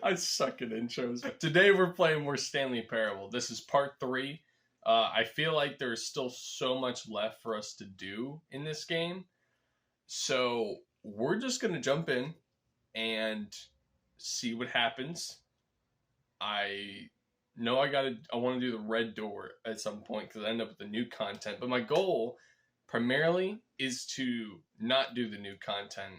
I suck at intros. Today we're playing more Stanley Parable. This is part 3. I feel like there's still so much left for us to do in this game. So we're just going to jump in and see what happens. I know I want to do the red door at some point because I end up with the new content. But my goal primarily is to not do the new content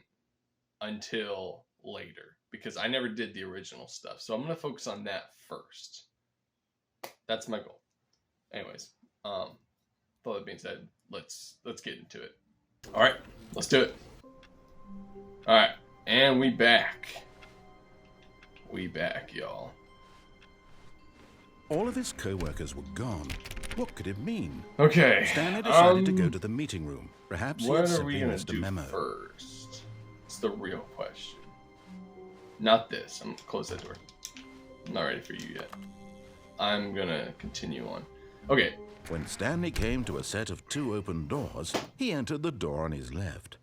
until later, because I never did the original stuff. So I'm going to focus on that first. That's my goal. Anyways, with all that being said, let's get into it. All right, let's do it. All right, and we back. We back, y'all. All of his co-workers were gone. What could it mean? Okay. Stanley decided to go to the meeting room. Perhaps he had what are we simply gonna missed a do memo. first? It's the real question. Not this. I'm gonna close that door. I'm not ready for you yet. I'm gonna continue on. Okay. When Stanley came to a set of 2 open doors, he entered the door on his left.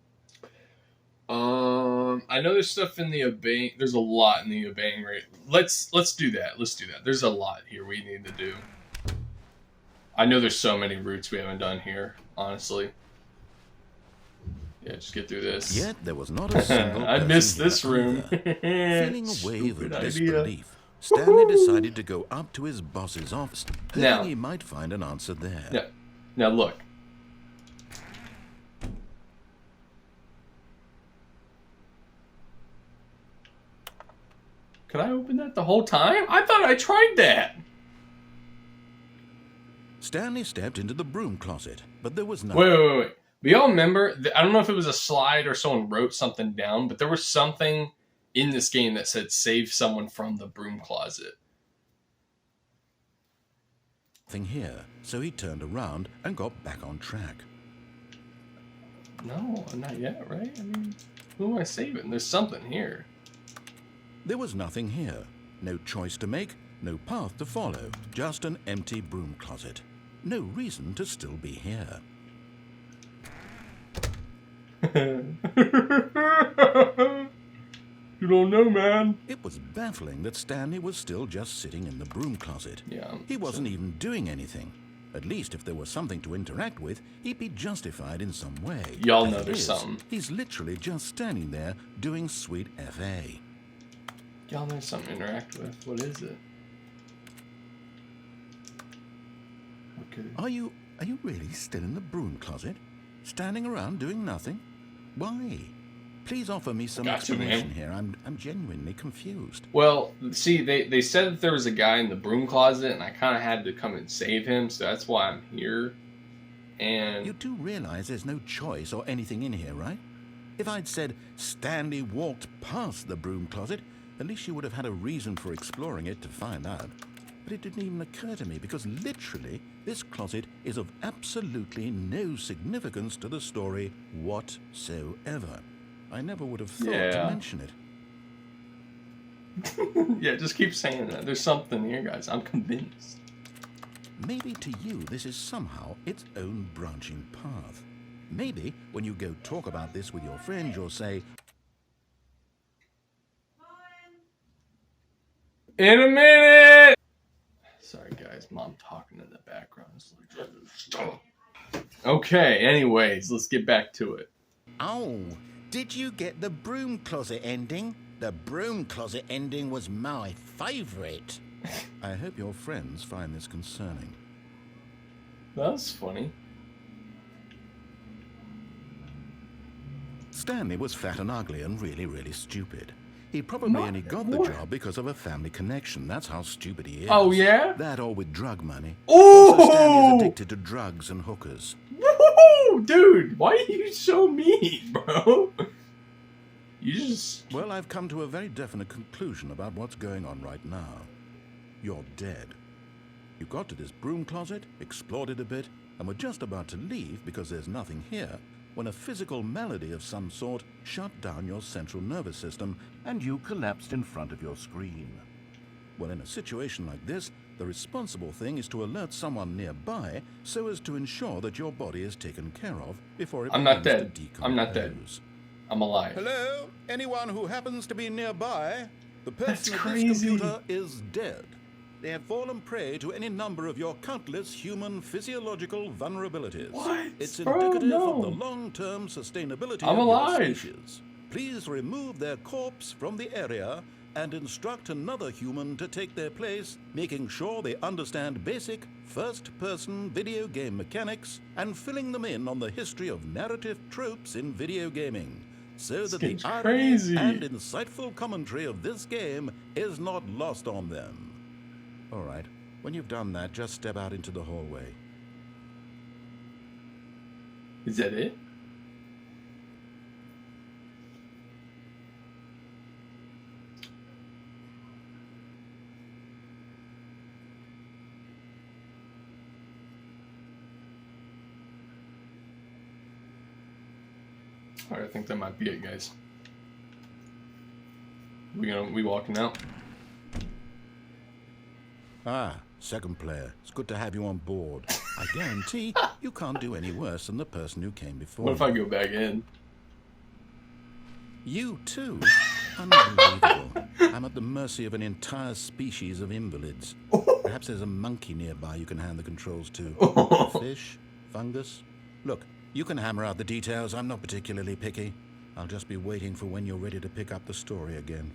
I know there's stuff in the obeying. There's a lot in the obeying rate. Let's do that. Let's do that. There's a lot here we need to do. I know there's so many routes we haven't done here, honestly. Yeah, just get through this. Yet there was not a single I missed this here room. Feeling a wave Stupid of idea. disbelief, Stanley decided to go up to his boss's office, hoping Now- he might find an answer there. Now look. Could I open that the whole time? I thought I tried that. Stanley stepped into the broom closet, but there was nothing. Wait. But y'all remember, I don't know if it was a slide or someone wrote something down, but there was something in this game that said save someone from the broom closet. Nothing here, so he turned around and got back on track. No, not yet, right? I mean, who am I saving? There's something here. There was nothing here. No choice to make, no path to follow, just an empty broom closet. No reason to still be here. You don't know, man. It was baffling that Stanley was still just sitting in the broom closet. Yeah. He wasn't even doing anything. At least if there was something to interact with, he'd be justified in some way. Y'all As know it there's is, something. He's literally just standing there doing sweet FA. Y'all know something to interact with. What is it? Okay. Are you really still in the broom closet? Standing around doing nothing? Why? Please offer me some Got you, explanation man. here. I'm genuinely confused. Well, see, they said that there was a guy in the broom closet, and I kind of had to come and save him, so that's why I'm here. And You do realize there's no choice or anything in here, right? If I'd said Stanley walked past the broom closet, at least you would have had a reason for exploring it to find out. But it didn't even occur to me because literally this closet is of absolutely no significance to the story whatsoever. I never would have thought to Yeah. mention it. yeah, just keep saying that. There's something here, guys. I'm convinced. Maybe to you this is somehow its own branching path. Maybe when you go talk about this with your friend, you'll say, In a minute! Sorry, guys. Mom talking in the background. Okay, anyways, let's get back to it. "Oh, did you get the broom closet ending? The broom closet ending was my favorite." I hope your friends find this concerning. That was funny. Stanley was fat and ugly and really, really stupid. He probably only got the job because of a family connection. That's how stupid he is. Oh, yeah? That or with drug money. Ooh! Also, Stanley is addicted to drugs and hookers. Woo-hoo! Dude, why are you so mean, bro? You just... Well, I've come to a very definite conclusion about what's going on right now. You're dead. You got to this broom closet, explored it a bit, and were just about to leave because there's nothing here, when a physical malady of some sort shut down your central nervous system and you collapsed in front of your screen. Well, in a situation like this, the responsible thing is to alert someone nearby so as to ensure that your body is taken care of before it I'm not begins dead. to decompose. I'm not dead. I'm alive. Hello? Anyone who happens to be nearby? The That's person at this crazy. computer is dead. They have fallen prey to any number of your countless human physiological vulnerabilities. What? It's Bro, indicative no. of the long-term sustainability I'm of alive. your species. Please remove their corpse from the area and instruct another human to take their place, making sure they understand basic first-person video game mechanics and filling them in on the history of narrative tropes in video gaming, so that the game's irony crazy. and insightful commentary of this game is not lost on them. All right, when you've done that, just step out into the hallway. Is that it? Alright, I think that might be it, guys. We walking out? Ah, second player. It's good to have you on board. I guarantee you can't do any worse than the person who came before. What if I go back in? You too? Unbelievable. I'm at the mercy of an entire species of invalids. Perhaps there's a monkey nearby you can hand the controls to. Fish? Fungus? Look, you can hammer out the details. I'm not particularly picky. I'll just be waiting for when you're ready to pick up the story again.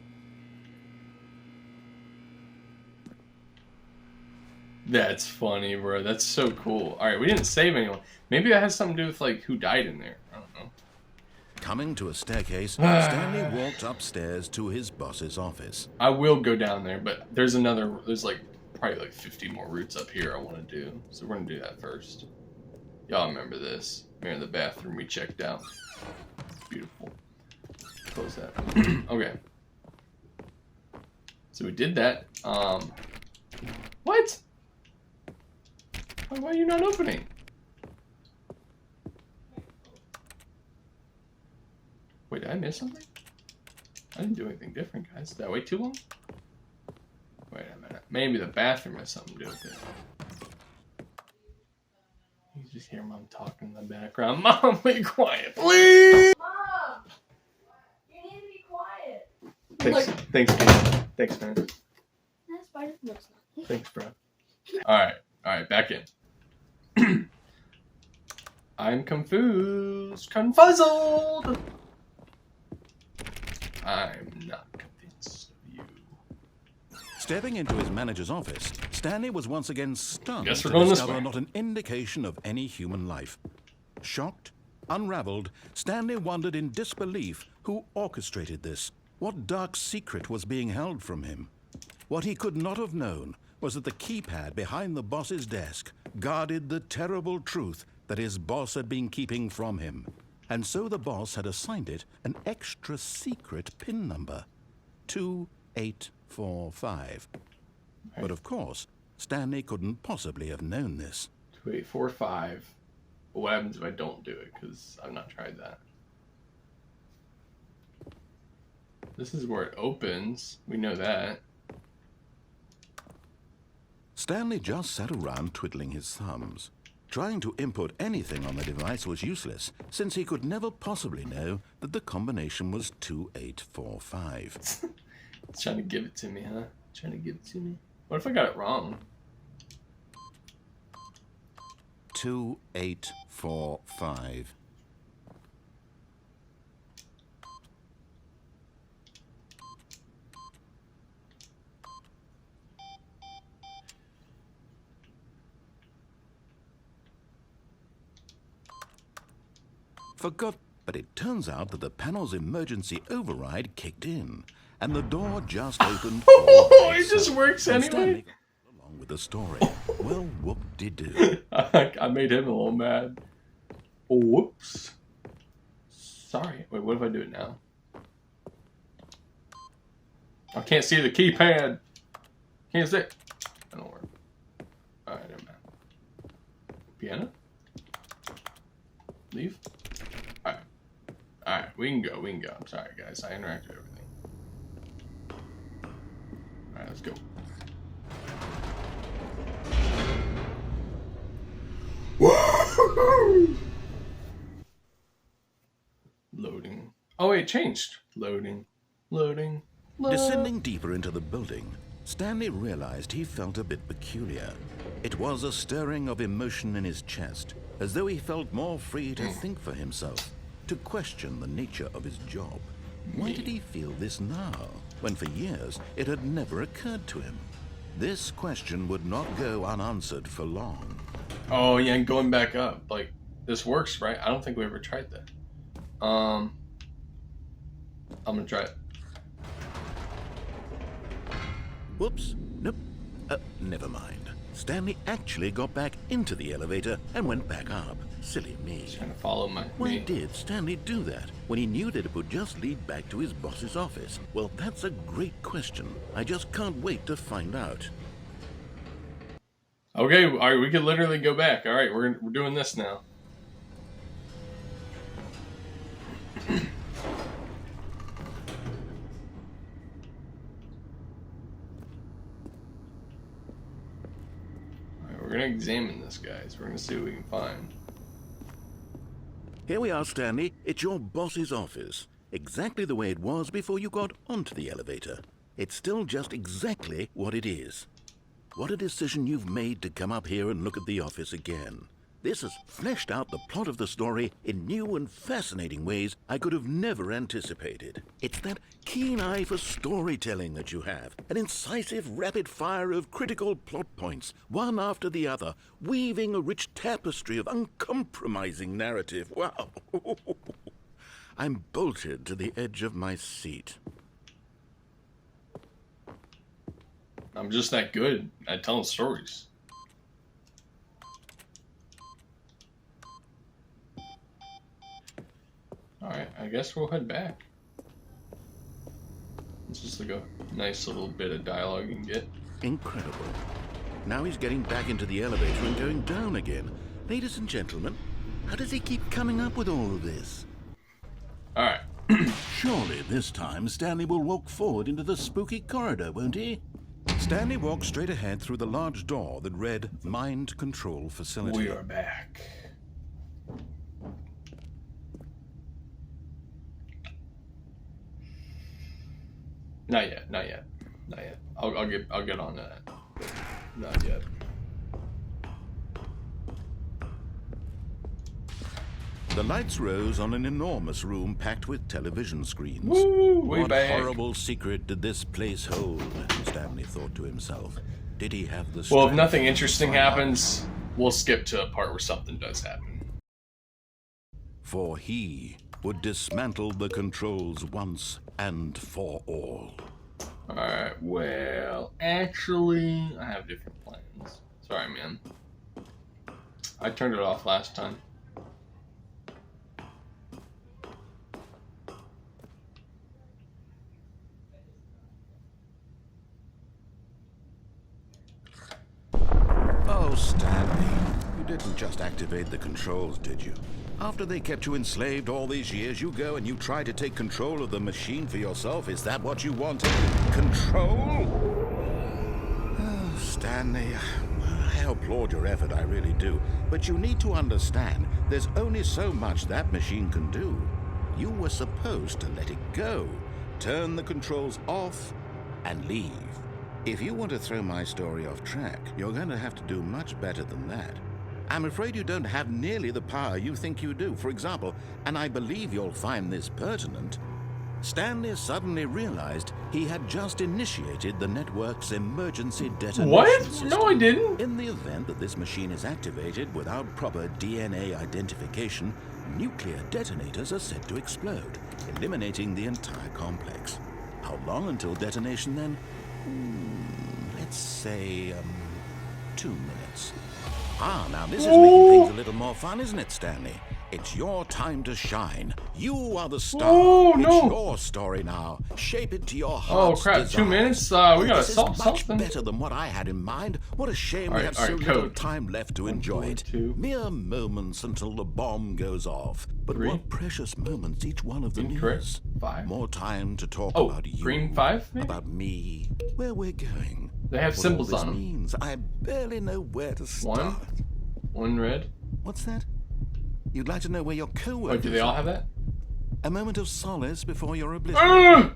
That's funny, bro. That's so cool. Alright, we didn't save anyone. Maybe that has something to do with, like, who died in there. I don't know. Coming to a staircase, Stanley walked upstairs to his boss's office. I will go down there, but there's like, probably like 50 more routes up here I want to do. So we're going to do that first. Y'all remember this. We're in the bathroom we checked out. Beautiful. Close that. Okay. So we did that. What? Why are you not opening? Wait, did I miss something? I didn't do anything different, guys. Did I wait too long? Wait a minute. Maybe the bathroom has something to do with it. You just hear Mom talking in the background. Mom, be quiet, please! Mom! You need to be quiet. Thanks, Look. thanks, man. Thanks, man. That's spider. No, it's not. Thanks, bro. Alright, back in. I'm confused. Confuzzled! I'm not convinced of you. Stepping into his manager's office, Stanley was once again stunned Guess to we're going this discover way. not an indication of any human life. Shocked, unraveled, Stanley wondered in disbelief who orchestrated this. What dark secret was being held from him? What he could not have known was that the keypad behind the boss's desk guarded the terrible truth that his boss had been keeping from him. And so the boss had assigned it an extra secret PIN number, 2845. But of course, Stanley couldn't possibly have known this. 2845. But what happens if I don't do it? Because I've not tried that. This is where it opens. We know that. Stanley just sat around twiddling his thumbs. Trying to input anything on the device was useless, since he could never possibly know that the combination was 2845. It's trying to give it to me, huh? Trying to give it to me. What if I got it wrong? 2845. Forgot, but it turns out that the panel's emergency override kicked in, and the door just opened. Oh, it just works And anyway. Stanley got along with the story. Well, whoop-de-doo. I made him a little mad. Oh, whoops. Sorry. Wait, what if I do it now? I can't see the keypad. Can't see it. That don't work. Alright, never mind. Piano? Leave? Alright. Alright, we can go. I'm sorry, guys. I interacted with everything. Alright, let's go. Loading. Oh, wait, it changed. Loading. Descending deeper into the building, Stanley realized he felt a bit peculiar. It was a stirring of emotion in his chest, as though he felt more free to think for himself, to question the nature of his job. Why did he feel this now, when for years it had never occurred to him? This question would not go unanswered for long. Oh yeah, going back up. Like, this works, right? I don't think we ever tried that. I'm gonna try it. Whoops. Nope. Never mind. Stanley actually got back into the elevator and went back up. Silly me. Trying to follow me. Why did Stanley do that when he knew that it would just lead back to his boss's office? Well, that's a great question. I just can't wait to find out. Okay, all right, we could literally go back. All right, we're doing this now. We're going to examine this, guys. We're going to see what we can find. Here we are, Stanley. It's your boss's office. Exactly the way it was before you got onto the elevator. It's still just exactly what it is. What a decision you've made to come up here and look at the office again. This has fleshed out the plot of the story in new and fascinating ways I could have never anticipated. It's that keen eye for storytelling that you have, an incisive rapid fire of critical plot points, one after the other, weaving a rich tapestry of uncompromising narrative. Wow! I'm bolted to the edge of my seat. I'm just that good at telling stories. Alright, I guess we'll head back. It's just like a nice little bit of dialogue you can get. Incredible. Now he's getting back into the elevator and going down again. Ladies and gentlemen, how does he keep coming up with all of this? Alright. Surely this time Stanley will walk forward into the spooky corridor, won't he? Stanley walked straight ahead through the large door that read Mind Control Facility. We are back. Not yet, not yet, not yet. I'll get on to that. Not yet. The lights rose on an enormous room packed with television screens. Woo, what back. horrible secret did this place hold? Stanley thought to himself. Did he have the Well, if nothing interesting happens, we'll skip to a part where something does happen. For he would dismantle the controls once and for all. Alright, well, actually, I have different plans. Sorry, man. I turned it off last time. Oh, Stanley, you didn't just activate the controls, did you? After they kept you enslaved all these years, you go and you try to take control of the machine for yourself. Is that what you wanted? Control? Oh, Stanley, I applaud your effort, I really do. But you need to understand, there's only so much that machine can do. You were supposed to let it go, turn the controls off, and leave. If you want to throw my story off track, you're going to have to do much better than that. I'm afraid you don't have nearly the power you think you do. For example, and I believe you'll find this pertinent, Stanley suddenly realized he had just initiated the network's emergency detonation What? system. No, I didn't. In the event that this machine is activated without proper DNA identification, nuclear detonators are said to explode, eliminating the entire complex. How long until detonation then? Let's say, 2 minutes. Ah, now this is making things a little more fun, isn't it, Stanley? It's your time to shine. You are the star. Oh, no. It's your story now. Shape it to your heart's Oh, crap. desires. 2 minutes? We gotta This is solve much something. better than what I had in mind. What a shame we have so Alright, little code. time left to enjoy it. 2. Mere moments until the bomb goes off. But 3. what precious moments each one of them Incorrect. is. 5. More time to talk Oh, about you. green 5, maybe? About me. Where we're going. They have What symbols all on this them. means. I barely know where to start. 1 red. What's that? You'd like to know where your Oh, co-workers do they all are? have that? A moment of solace before your oblivion.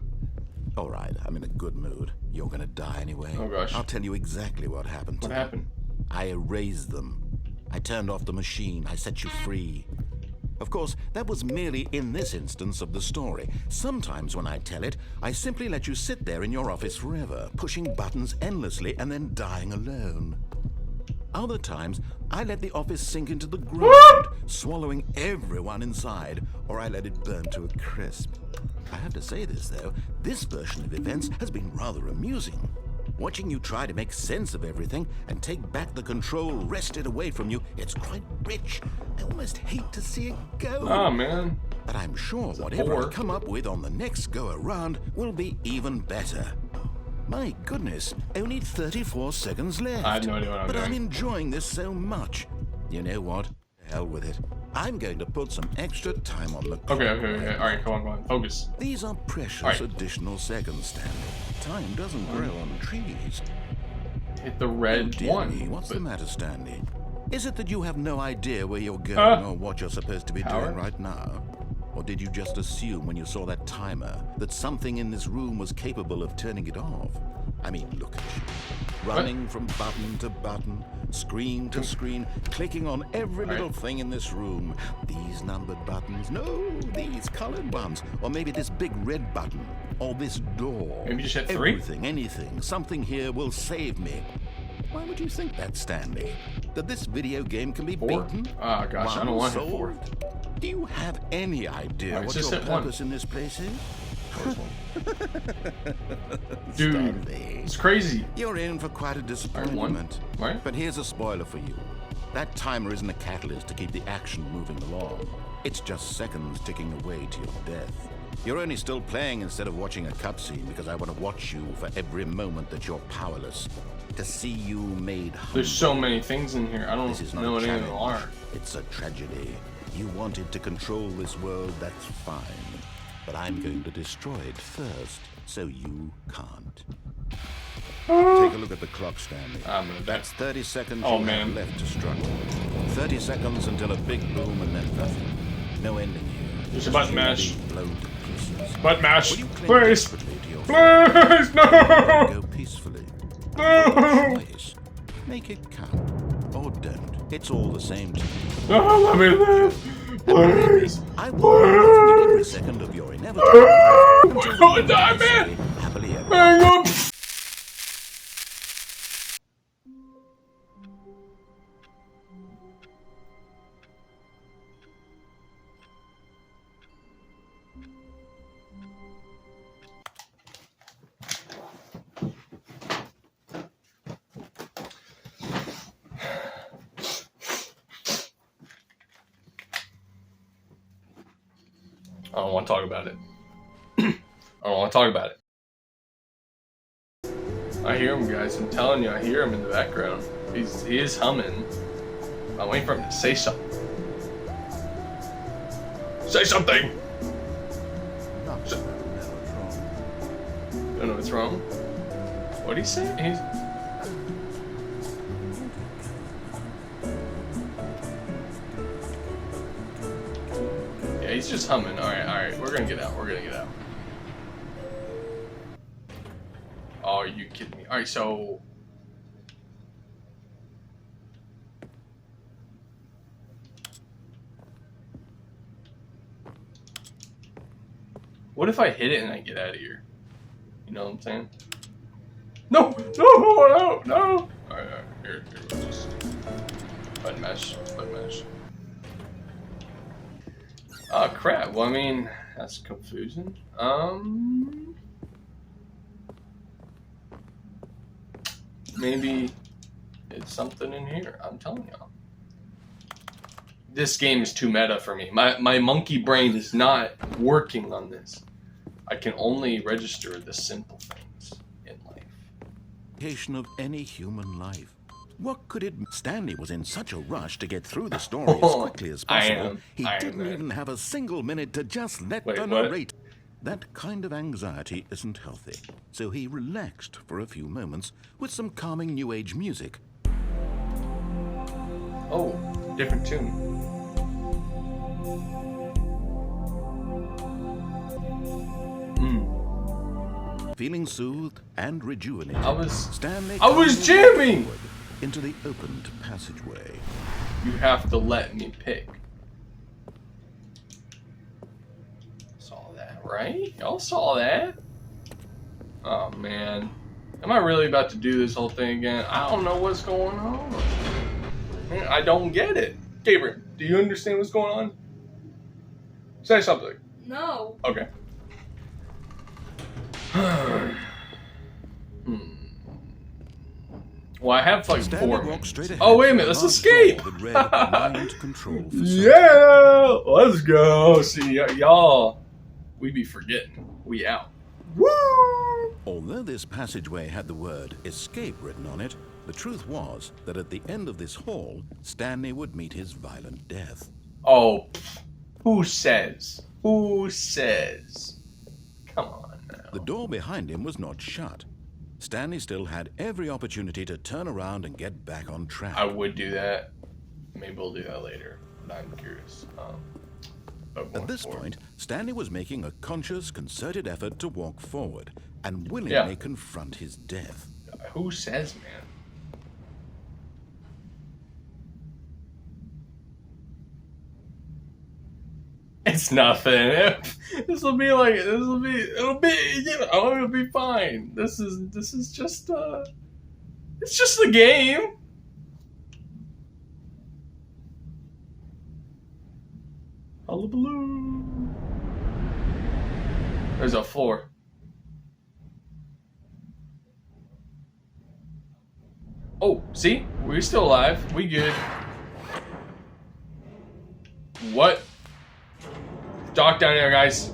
All right, I'm in a good mood. You're gonna die anyway. Oh gosh. I'll tell you exactly what happened to What them. happened? I erased them. I turned off the machine. I set you free. Of course, that was merely in this instance of the story. Sometimes when I tell it, I simply let you sit there in your office forever, pushing buttons endlessly and then dying alone. Other times, I let the office sink into the ground, swallowing everyone inside, or I let it burn to a crisp. I have to say this, though, this version of events has been rather amusing. Watching you try to make sense of everything and take back the control wrested away from you, it's quite rich. I almost hate to see it go. Oh, man. But I'm sure whatever I come up with on the next go-around will be even better. My goodness, only 34 seconds left. I have no idea what I'm But doing. I'm enjoying this so much. You know what? Hell with it. I'm going to put some extra time on the clock. Okay. All right, come on. Focus. These are precious All right. additional seconds, Stanley. Time doesn't grow on trees. Hit the red Dear one. me, what's but- the matter, Stanley? Is it that you have no idea where you're going or what you're supposed to be Power? doing right now? Or did you just assume when you saw that timer that something in this room was capable of turning it off? I mean, look at you. Running from button to button, screen to screen, clicking on every little thing in this room. These numbered buttons, no, these colored ones. Or maybe this big red button, or this door. Maybe just hit 3? Everything, anything, something here will save me. Why would you think that, Stanley? That this video game can be 4? beaten? Oh gosh, I don't want to hit 4. Solved? Do you have any idea Alright, what just your hit 1. purpose in this place is? Dude, Stanley, it's crazy. you're in for quite a disappointment. Right? But here's a spoiler for you. That timer isn't a catalyst to keep the action moving along. It's just seconds ticking away to your death. You're only still playing instead of watching a cutscene because I want to watch you for every moment that you're powerless. To see you made humble. There's so many things in here. I This is don't not know a what any of them challenge. are. It's a tragedy. You wanted to control this world, that's fine. But I'm going to destroy it first, so you can't. Take a look at the clock, Stanley. That's 30 seconds Oh, you man. have left to struggle. 30 seconds until a big boom and then nothing. No ending here. There's a button Just you mash. being blown to pieces. Butt mash. Will you cling Please. desperately to your Please, no. Go peacefully. No. Choice. Make it count. Or don't. It's all the same to me. No, let me live. Please. I will live every second of your inevitable life until We're gonna you die, say man. happily ever. Hang on. I don't want to talk about it. I don't want to talk about it. I hear him, guys. I'm telling you, I hear him in the background. He is humming. I'm waiting for him to say something. Say something! I don't know what's wrong. What'd he say? Yeah, he's just humming. Alright. We're gonna get out. Oh, are you kidding me? Alright, so... What if I hit it and I get out of here? You know what I'm saying? No! Alright, here we go. Just... Button mash. Oh, crap. Well, I mean, that's confusing. Maybe it's something in here. I'm telling y'all. This game is too meta for me. My monkey brain is not working on this. I can only register the simple things in life. Of any human life. What could it... Stanley was in such a rush to get through the story as quickly as possible. He didn't even have a single minute to just let the narrator... That kind of anxiety isn't healthy. So he relaxed for a few moments with some calming new age music. Oh, different tune. Feeling soothed and rejuvenated, Stanley I was calmly jamming! walked forward into the opened passageway. You have to let me pick. Saw that, right? Y'all saw that? Oh, man. Am I really about to do this whole thing again? I don't know what's going on. Man, I don't get it. Gabriel, do you understand what's going on? Say something. No. Okay. Well, I have like Stanley 4 walked minutes. straight ahead Oh, wait a to minute. Let's large escape. door that read Mind Control Facility. Yeah, let's go. See, y'all, we be forgetting. We out. Woo! Although this passageway had the word escape written on it, the truth was that at the end of this hall, Stanley would meet his violent death. Oh, who says? Who says? Come on now. The door behind him was not shut. Stanley still had every opportunity to turn around and get back on track. I would do that. Maybe we'll do that later. But I'm curious. At this point, Stanley was making a conscious, concerted effort to walk forward and willingly confront his death. Who says, man? It's nothing. It'll be, it'll be fine. This is just, it's just a game. Hullabaloo. There's a floor. Oh, see? We're still alive. We good. What? Dock down there, guys.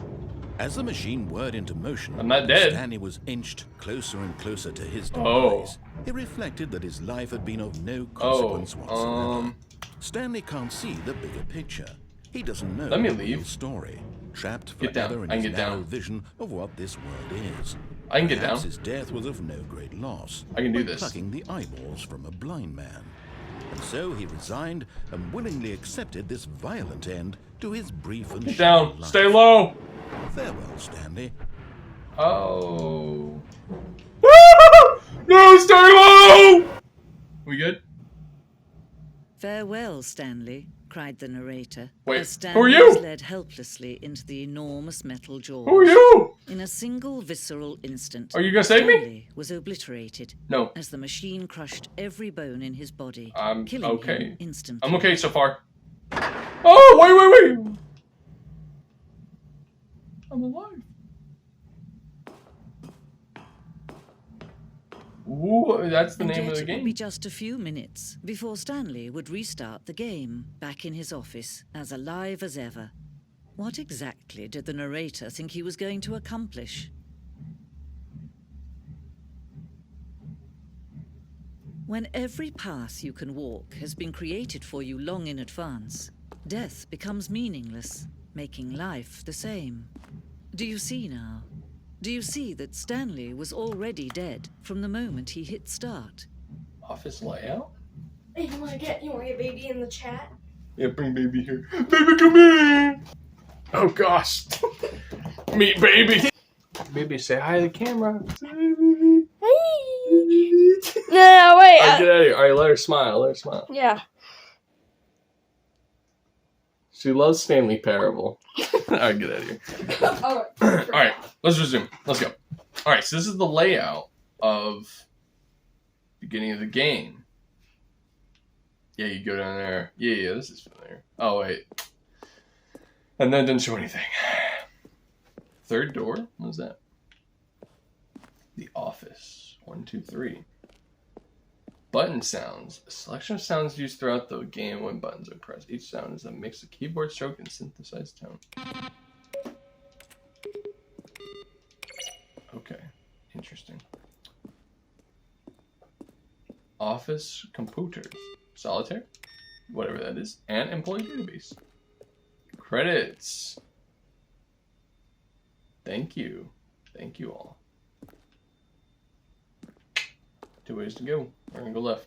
As the machine whirred into motion, I'm not dead. Stanley was inched closer and closer to his demise. Oh. It reflected that his life had been of no consequence whatsoever. Stanley can't see the bigger picture. He doesn't know Let me the leave. real story, trapped Get down. forever in I can his get narrow down. vision of what this world is. I can get Perhaps down. his death was of no great loss. I can do by this. Plucking the eyeballs from a blind man. And so he resigned and willingly accepted this violent end to his brief and Get short down. life. Stay low. Farewell, Stanley. Oh. No, stay low! We good? Farewell, Stanley, cried the narrator. Wait, as who are Stanley you? was led helplessly into the enormous metal jaws. Who are you? In a single visceral instant, Are you gonna save me? Stanley was obliterated No. as the machine crushed every bone in his body, I'm killing okay. him instantly. I'm okay so far. Oh, wait. I'm alive. Ooh, that's the And name yet of the it would be game. just a few minutes before Stanley would restart the game, back in his office, as alive as ever. What exactly did the narrator think he was going to accomplish? When every path you can walk has been created for you long in advance, death becomes meaningless, making life the same. Do you see now? Do you see that Stanley was already dead from the moment he hit start? Office layout? Hey, you wanna get baby in the chat? Yeah, bring baby here. Baby, come here! Oh gosh. Meet baby. Baby, say hi to the camera. Hey. No, wait. Alright, get out of here. Alright, let her smile. Yeah. She loves Stanley Parable. Alright, get out of here. Alright, let's resume. Let's go. Alright, so this is the layout of beginning of the game. Yeah, you go down there. Yeah, this is familiar. Oh, wait. And then didn't show anything. Third door? What is that? The office. 1, 2, 3. Button sounds. A selection of sounds used throughout the game when buttons are pressed. Each sound is a mix of keyboard stroke and synthesized tone. Okay. Interesting. Office computers. Solitaire? Whatever that is. And employee database. Credits. Thank you. Thank you all. 2 ways to go. We're gonna go left.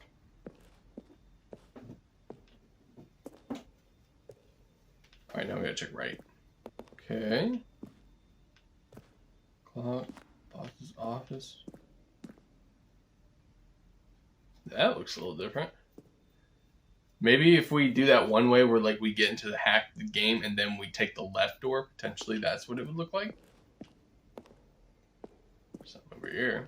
Alright, now we gotta check right. Okay. Clock. Boxes. office. That looks a little different. Maybe if we do that one way where like we get into the game and then we take the left door, potentially that's what it would look like. Something over here.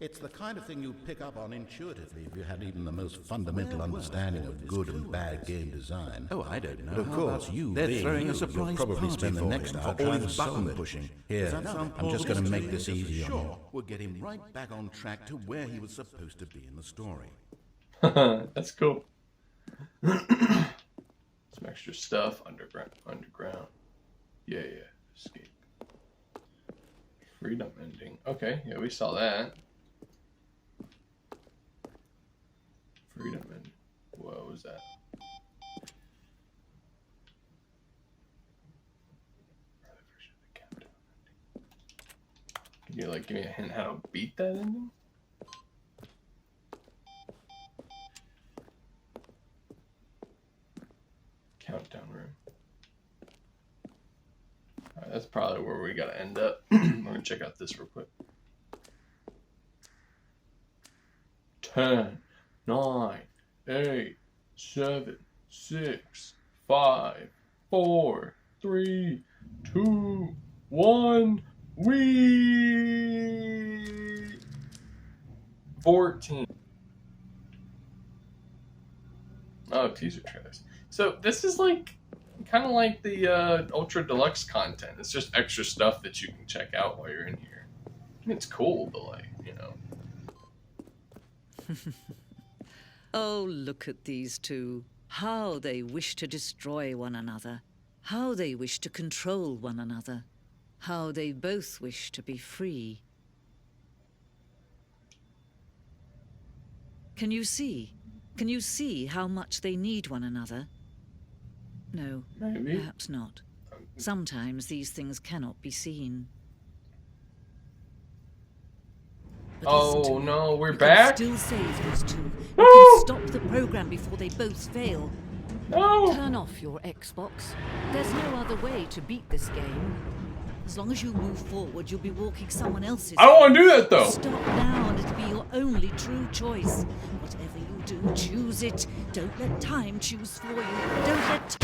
It's the kind of thing you'd pick up on intuitively if you had even the most fundamental understanding of good and bad game design. Oh, I don't know. But of course, they're throwing a surprise you'll probably party spend the for next him. hour All trying this to solve button it. pushing. Here, I'm just going to make this easy on you. We'll get him right back on track to where he was supposed to be in the story. That's cool. Some extra stuff. Underground. Yeah. Escape. Freedom ending. Okay, yeah, we saw that. Freedom ending. What was that? Can you like give me a hint how to beat that ending? Countdown room. Alright, that's probably where we gotta end up. We're gonna check out this real quick. 10, 9, 8, 7, 6, 5, 4, 3, 2, 1. We 14. Oh, teaser trailers. So this is like kind of like the Ultra Deluxe content. It's just extra stuff that you can check out while you're in here. I mean, it's cool, but like, you know. Oh, look at these two. How they wish to destroy one another. How they wish to control one another. How they both wish to be free. Can you see? Can you see how much they need one another? No, Maybe. perhaps not. Sometimes these things cannot be seen. But listen to Oh me. no, we're You back? can still save these two. You No! can stop the program before they both fail. No! Turn off your Xbox. There's no other way to beat this game. As long as you move forward, you'll be walking someone else's. I don't want to do that though. Stop now, and it'll be your only true choice. Whatever you do, choose it. Don't let time choose for you. Don't let.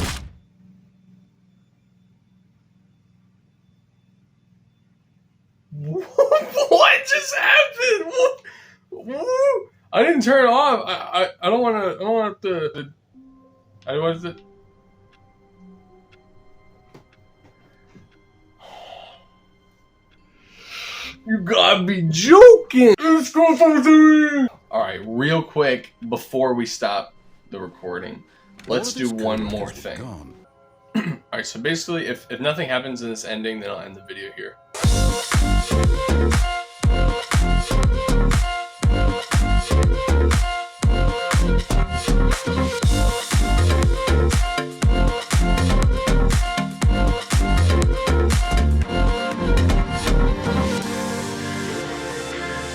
What just happened? What? I didn't turn it off. I don't want to. I don't want to. What is it? You gotta be joking! It's confusing! Alright, real quick, before we stop the recording, let's do one more thing. Alright, so basically, if nothing happens in this ending, then I'll end the video here.